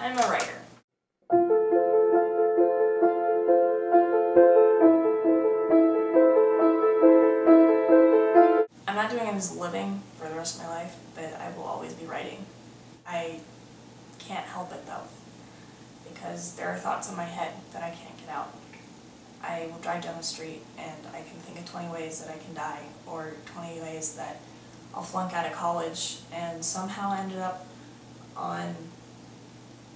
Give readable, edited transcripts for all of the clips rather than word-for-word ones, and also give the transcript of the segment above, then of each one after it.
I'm a writer. I'm not doing it as a living for the rest of my life, but I will always be writing. I can't help it though, because there are thoughts in my head that I can't get out. I will drive down the street and I can think of 20 ways that I can die, or 20 ways that I'll flunk out of college and somehow ended up on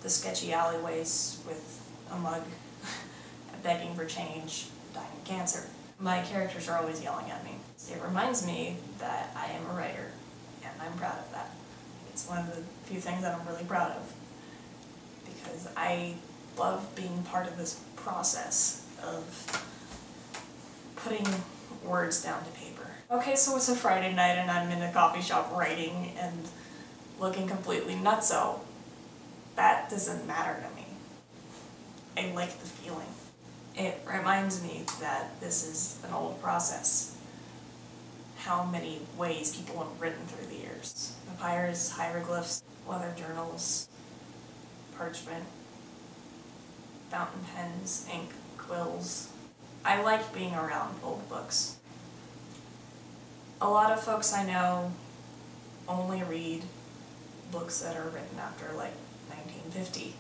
the sketchy alleyways with a mug, begging for change, dying of cancer. My characters are always yelling at me. It reminds me that I am a writer, and I'm proud of that. It's one of the few things that I'm really proud of, because I love being part of this process of putting words down to paper. Okay, so it's a Friday night and I'm in a coffee shop writing and looking completely nutso. That doesn't matter to me. I like the feeling. It reminds me that this is an old process. How many ways people have written through the years. Papyrus, hieroglyphs, leather journals, parchment, fountain pens, ink, quills. I like being around old books. A lot of folks I know only read books that are written after like 1950.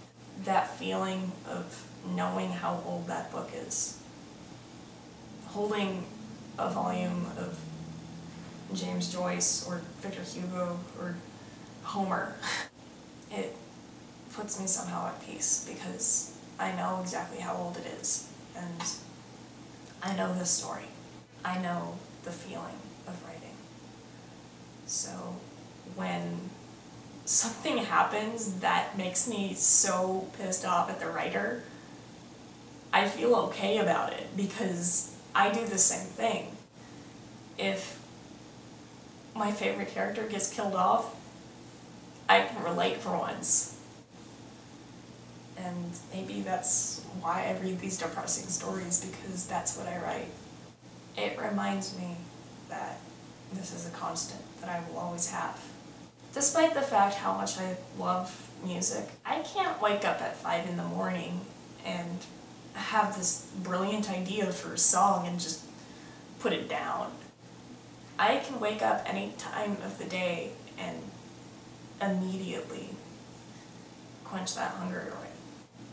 That feeling of knowing how old that book is. Holding a volume of James Joyce or Victor Hugo or Homer, it puts me somehow at peace because I know exactly how old it is, and I know the story. I know the feeling of writing. So when something happens that makes me so pissed off at the writer, I feel okay about it because I do the same thing. If my favorite character gets killed off, I can relate for once. And maybe that's why I read these depressing stories, because that's what I write. It reminds me that this is a constant that I will always have. Despite the fact how much I love music, I can't wake up at 5 in the morning and have this brilliant idea for a song and just put it down. I can wake up any time of the day and immediately quench that hunger away.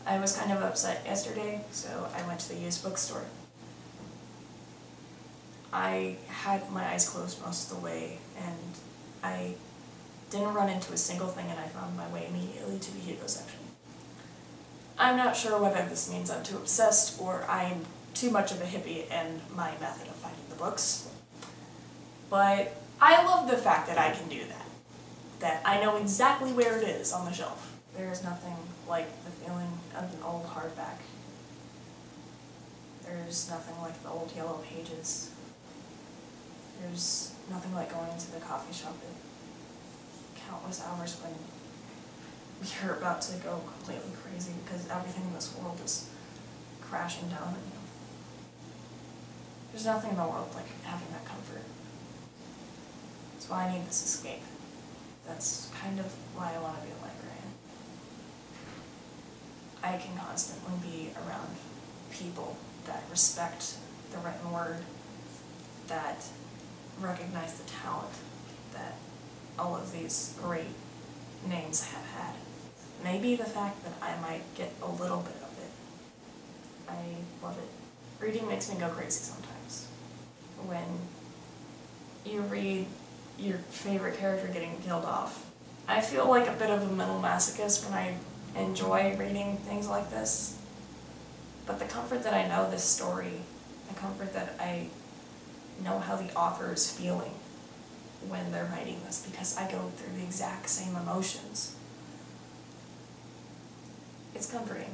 I was kind of upset yesterday, so I went to the used bookstore. I had my eyes closed most of the way, and I didn't run into a single thing, and I found my way immediately to the Hugo section. I'm not sure whether this means I'm too obsessed or I'm too much of a hippie and my method of finding the books, but I love the fact that I can do that. That I know exactly where it is on the shelf. There is nothing like the feeling of an old hardback. There's nothing like the old yellow pages. There's nothing like going to the coffee shop at countless hours when you're about to go completely crazy because everything in this world is crashing down on you. There's nothing in the world like having that comfort. That's why I need this escape. That's kind of why I want to be a librarian. I can constantly be around people that respect the written word, that recognize the talent that all of these great names have had. Maybe the fact that I might get a little bit of it. I love it. Reading makes me go crazy sometimes. When you read your favorite character getting killed off, I feel like a bit of a mental masochist when I enjoy reading things like this. But the comfort that I know this story, the comfort that I know how the author is feeling when they're writing this, because I go through the exact same emotions. It's comforting.